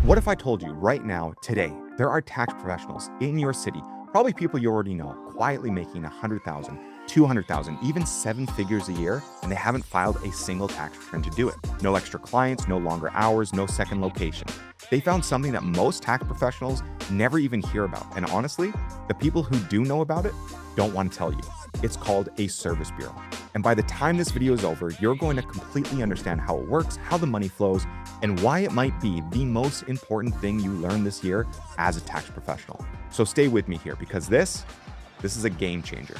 What if I told you right now, today, there are tax professionals in your city, probably people you already know, quietly making 100,000, 200,000, even seven figures a year, and they haven't filed a single tax return to do it. No extra clients, no longer hours, no second location. They found something that most tax professionals never even hear about. And honestly, the people who do know about it don't want to tell you. It's called a service bureau. And by the time this video is over, you're going to completely understand how it works, how the money flows, and why it might be the most important thing you learn this year as a tax professional. So stay with me here because this is a game changer.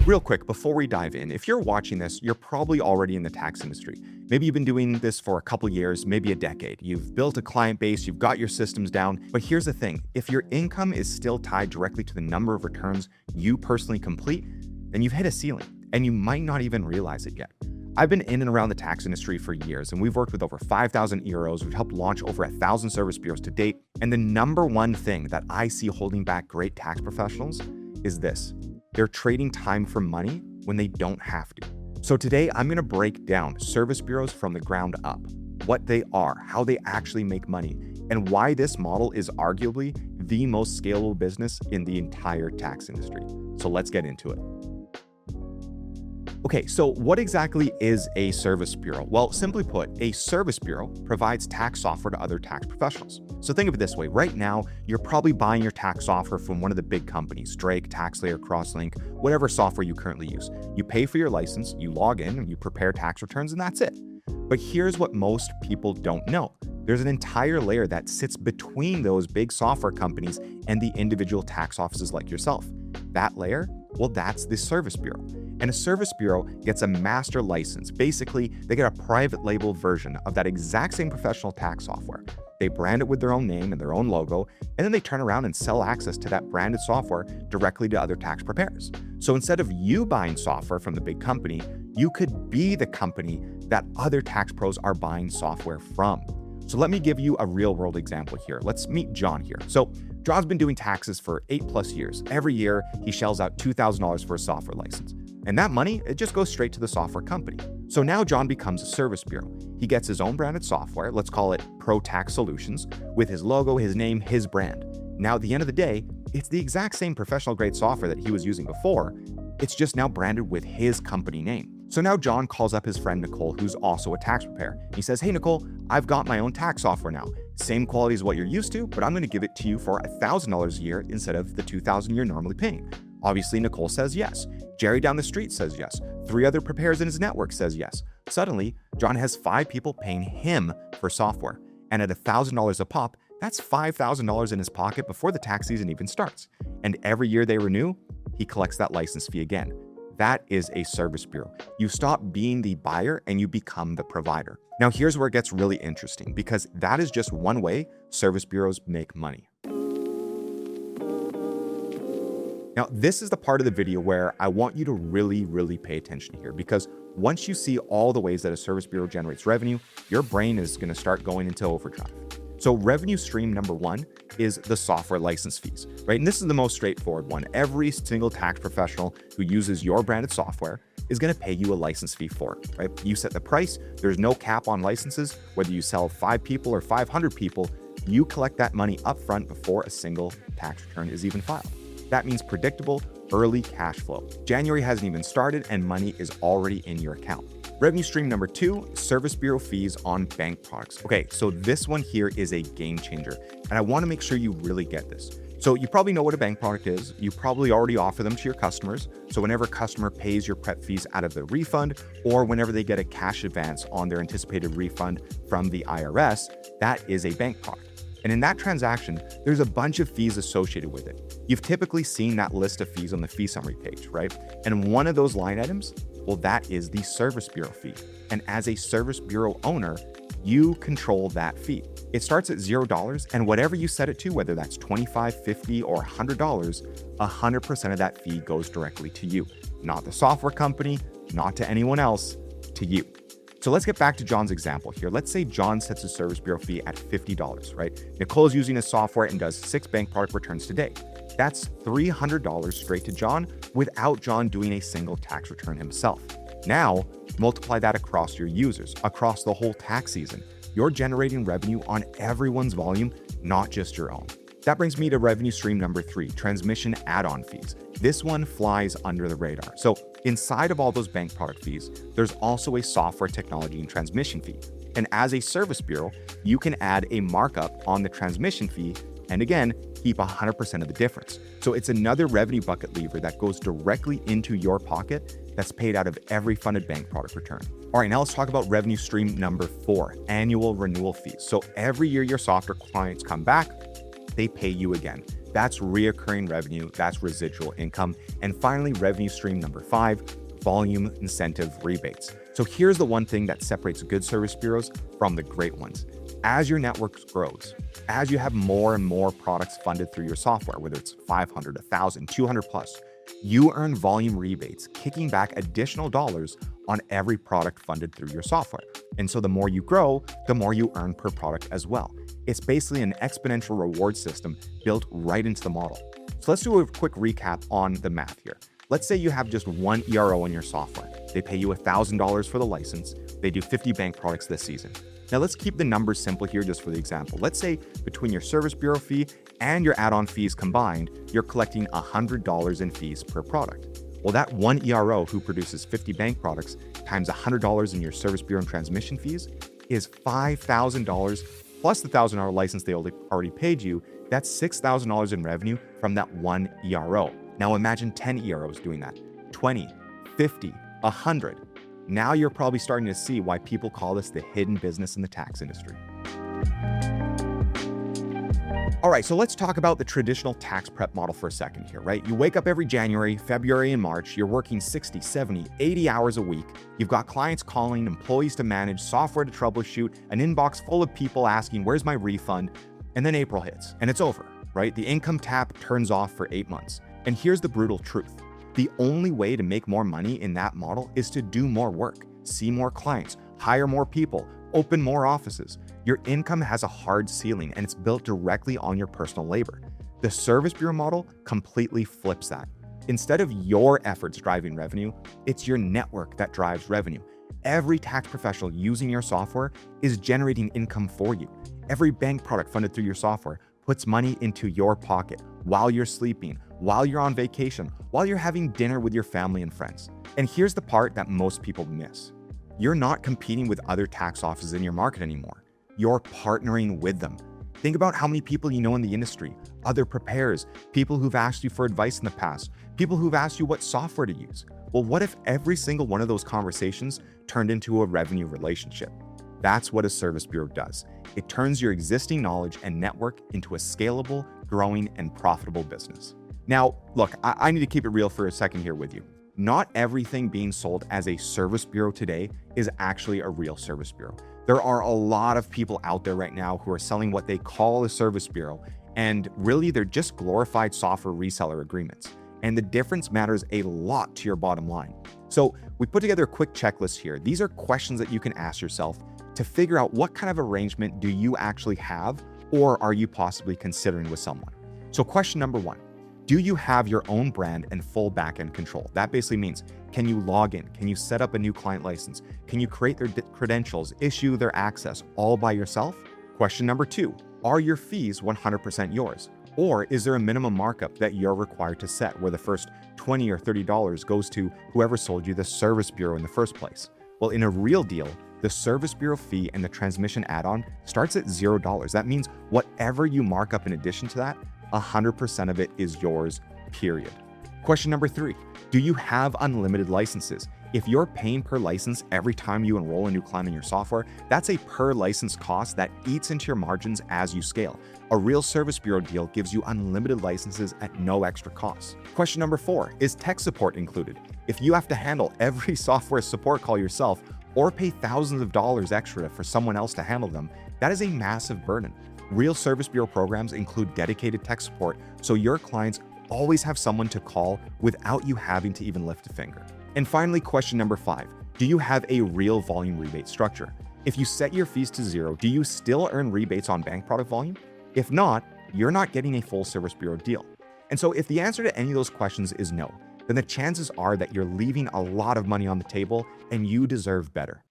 Real quick, before we dive in, if you're watching this, you're probably already in the tax industry. Maybe you've been doing this for a couple years, maybe a decade. You've built a client base, you've got your systems down. But here's the thing, if your income is still tied directly to the number of returns you personally complete, then you've hit a ceiling and you might not even realize it yet. I've been in and around the tax industry for years, and we've worked with over 5,000 EROs. We've helped launch over 1,000 service bureaus to date. And the number one thing that I see holding back great tax professionals is this. They're trading time for money when they don't have to. So today, I'm going to break down service bureaus from the ground up, what they are, how they actually make money, and why this model is arguably the most scalable business in the entire tax industry. So let's get into it. Okay, so what exactly is a service bureau? Well, simply put, a service bureau provides tax software to other tax professionals. So think of it this way. Right now, you're probably buying your tax software from one of the big companies, Drake, TaxSlayer, Crosslink, whatever software you currently use. You pay for your license, you log in, and you prepare tax returns, and that's it. But here's what most people don't know. There's an entire layer that sits between those big software companies and the individual tax offices like yourself. That layer, well, that's the service bureau. And a service bureau gets a master license. Basically, they get a private label version of that exact same professional tax software. They brand it with their own name and their own logo, and then they turn around and sell access to that branded software directly to other tax preparers. So instead of you buying software from the big company, you could be the company that other tax pros are buying software from. So let me give you a real world example here. Let's meet John here. So John's been doing taxes for 8+ years. Every year, he shells out $2,000 for a software license. And that money, it just goes straight to the software company. So now John becomes a service bureau. He gets his own branded software, let's call it Pro Tax Solutions, with his logo, his name, his brand. Now, at the end of the day, it's the exact same professional grade software that he was using before. It's just now branded with his company name. So now John calls up his friend Nicole, who's also a tax preparer. He says, hey, Nicole, I've got my own tax software now. Same quality as what you're used to, but I'm going to give it to you for $1,000 a year instead of the $2,000 you're normally paying. Obviously, Nicole says yes. Jerry down the street says yes. 3 other preparers in his network says yes. Suddenly, John has 5 people paying him for software. And at $1,000 a pop, that's $5,000 in his pocket before the tax season even starts. And every year they renew, he collects that license fee again. That is a service bureau. You stop being the buyer and you become the provider. Now, here's where it gets really interesting because that is just one way service bureaus make money. Now, this is the part of the video where I want you to really pay attention here because once you see all the ways that a service bureau generates revenue, your brain is going to start going into overdrive. So revenue stream number 1 is the software license fees, right? And this is the most straightforward one. Every single tax professional who uses your branded software is going to pay you a license fee for it, right? You set the price. There's no cap on licenses. Whether you sell 5 people or 500 people, you collect that money upfront before a single tax return is even filed. That means predictable, early cash flow. January hasn't even started and money is already in your account. Revenue stream number 2, service bureau fees on bank products. Okay, so this one here is a game changer, and I want to make sure you really get this. So you probably know what a bank product is. You probably already offer them to your customers. So whenever a customer pays your prep fees out of the refund, or whenever they get a cash advance on their anticipated refund from the IRS, that is a bank product. And in that transaction, there's a bunch of fees associated with it. You've typically seen that list of fees on the fee summary page, right? And one of those line items, well, that is the service bureau fee. And as a service bureau owner, you control that fee. It starts at $0, and whatever you set it to, whether that's $25, $50, or $100, 100% of that fee goes directly to you. Not the software company, not to anyone else, to you. So let's get back to John's example here. Let's say John sets his service bureau fee at $50, right? Nicole's using his software and does 6 bank product returns today. That's $300 straight to John without John doing a single tax return himself. Now, multiply that across your users, across the whole tax season. You're generating revenue on everyone's volume, not just your own. That brings me to revenue stream number 3, transmission add-on fees. This one flies under the radar. So inside of all those bank product fees, there's also a software technology and transmission fee. And as a service bureau, you can add a markup on the transmission fee and again, keep 100% of the difference. So it's another revenue bucket lever that goes directly into your pocket that's paid out of every funded bank product return. All right, now let's talk about revenue stream number 4, annual renewal fees. So every year your software clients come back, they pay you again. That's reoccurring revenue, that's residual income. And finally, revenue stream number 5, volume incentive rebates. So here's the one thing that separates good service bureaus from the great ones. As your network grows, as you have more and more products funded through your software, whether it's 500, 1,000, 200 plus, you earn volume rebates, kicking back additional dollars on every product funded through your software. And so the more you grow, the more you earn per product as well. It's basically an exponential reward system built right into the model. So let's do a quick recap on the math here. Let's say you have just one ERO in your software. They pay you $1,000 for the license. They do 50 bank products this season. Now let's keep the numbers simple here just for the example. Let's say between your service bureau fee and your add-on fees combined, you're collecting $100 in fees per product. Well, that one ERO who produces 50 bank products times $100 in your service bureau and transmission fees is $5,000 plus the $1,000 license they already paid you. That's $6,000 in revenue from that one ERO. Now imagine 10 EROs doing that, 20, 50, 100. Now you're probably starting to see why people call this the hidden business in the tax industry. All right, so let's talk about the traditional tax prep model for a second here, right? You wake up every January, February, and March, you're working 60, 70, 80 hours a week. You've got clients calling, employees to manage, software to troubleshoot, an inbox full of people asking, where's my refund? And then April hits and it's over, right? The income tap turns off for 8 months. And here's the brutal truth. The only way to make more money in that model is to do more work, see more clients, hire more people, open more offices. Your income has a hard ceiling and it's built directly on your personal labor. The service bureau model completely flips that. Instead of your efforts driving revenue, it's your network that drives revenue. Every tax professional using your software is generating income for you. Every bank product funded through your software puts money into your pocket while you're sleeping, while you're on vacation, while you're having dinner with your family and friends. And here's the part that most people miss. You're not competing with other tax offices in your market anymore. You're partnering with them. Think about how many people you know in the industry, other preparers, people who've asked you for advice in the past, people who've asked you what software to use. Well, what if every single one of those conversations turned into a revenue relationship? That's what a service bureau does. It turns your existing knowledge and network into a scalable, growing, and profitable business. Now, look, I need to keep it real for a second here with you. Not everything being sold as a service bureau today is actually a real service bureau. There are a lot of people out there right now who are selling what they call a service bureau, and really they're just glorified software reseller agreements. And the difference matters a lot to your bottom line. So we put together a quick checklist here. These are questions that you can ask yourself to figure out what kind of arrangement do you actually have, or are you possibly considering with someone. So question number 1. Do you have your own brand and full backend control? That basically means, can you log in? Can you set up a new client license? Can you create their credentials, issue their access all by yourself? Question number 2, are your fees 100% yours? Or is there a minimum markup that you're required to set where the first $20 or $30 goes to whoever sold you the service bureau in the first place? Well, in a real deal, the service bureau fee and the transmission add-on starts at $0. That means whatever you mark up in addition to that, 100% of it is yours, period. Question number 3, do you have unlimited licenses? If you're paying per license every time you enroll a new client in your software, that's a per license cost that eats into your margins as you scale. A real service bureau deal gives you unlimited licenses at no extra cost. Question number 4, is tech support included? If you have to handle every software support call yourself or pay thousands of dollars extra for someone else to handle them, that is a massive burden. Real service bureau programs include dedicated tech support, so your clients always have someone to call without you having to even lift a finger. And finally, question number 5, do you have a real volume rebate structure? If you set your fees to 0, do you still earn rebates on bank product volume? If not, you're not getting a full service bureau deal. And so if the answer to any of those questions is no, then the chances are that you're leaving a lot of money on the table and you deserve better.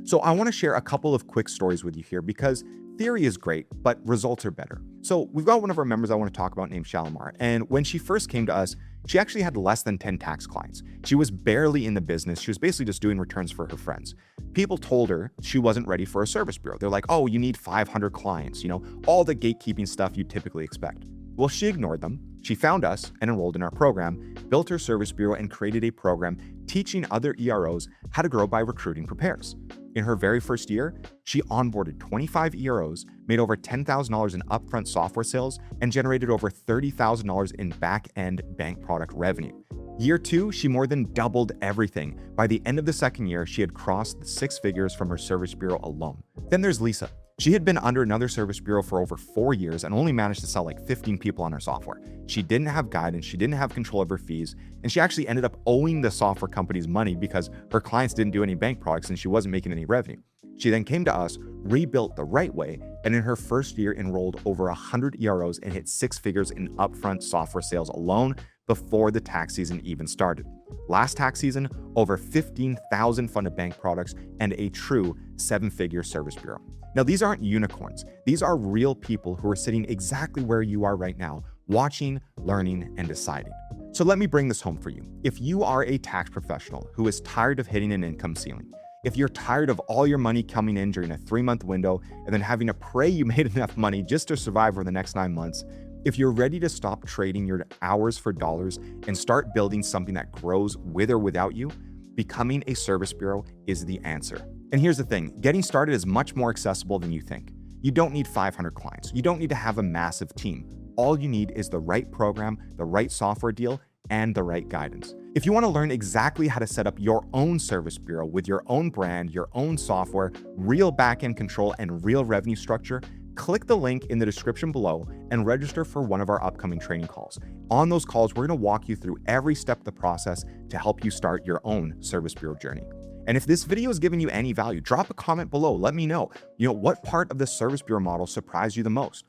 So I want to share a couple of quick stories with you here because theory is great, but results are better. So we've got one of our members I want to talk about named Shalimar. And when she first came to us, she actually had less than 10 tax clients. She was barely in the business. She was basically just doing returns for her friends. People told her she wasn't ready for a service bureau. They're like, oh, you need 500 clients, all the gatekeeping stuff you typically expect. Well, she ignored them. She found us and enrolled in our program, built her service bureau, and created a program teaching other EROs how to grow by recruiting prepares. In her very first year, she onboarded 25 EROs, made over $10,000 in upfront software sales, and generated over $30,000 in back-end bank product revenue. Year 2, she more than doubled everything. By the end of the second year, she had crossed the 6 figures from her service bureau alone. Then there's Lisa. She had been under another service bureau for over 4 years and only managed to sell like 15 people on her software. She didn't have guidance, she didn't have control of her fees, and she actually ended up owing the software companies money because her clients didn't do any bank products and she wasn't making any revenue. She then came to us, rebuilt the right way, and in her first year enrolled over 100 EROs and hit 6 figures in upfront software sales alone before the tax season even started. Last tax season, over 15,000 funded bank products and a true 7-figure service bureau. Now, these aren't unicorns. These are real people who are sitting exactly where you are right now, watching, learning, and deciding. So let me bring this home for you. If you are a tax professional who is tired of hitting an income ceiling, if you're tired of all your money coming in during a 3-month window and then having to pray you made enough money just to survive for the next 9 months, if you're ready to stop trading your hours for dollars and start building something that grows with or without you, becoming a service bureau is the answer. And here's the thing, getting started is much more accessible than you think. You don't need 500 clients. You don't need to have a massive team. All you need is the right program, the right software deal, and the right guidance. If you want to learn exactly how to set up your own service bureau with your own brand, your own software, real back-end control, and real revenue structure, click the link in the description below and register for one of our upcoming training calls. On those calls, we're going to walk you through every step of the process to help you start your own service bureau journey. And if this video has given you any value, drop a comment below. Let me know, what part of the service bureau model surprised you the most?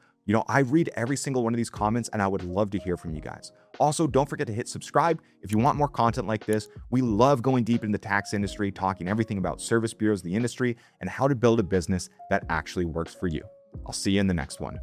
I read every single one of these comments and I would love to hear from you guys. Also, don't forget to hit subscribe if you want more content like this. We love going deep into the tax industry, talking everything about service bureaus, the industry, and how to build a business that actually works for you. I'll see you in the next one.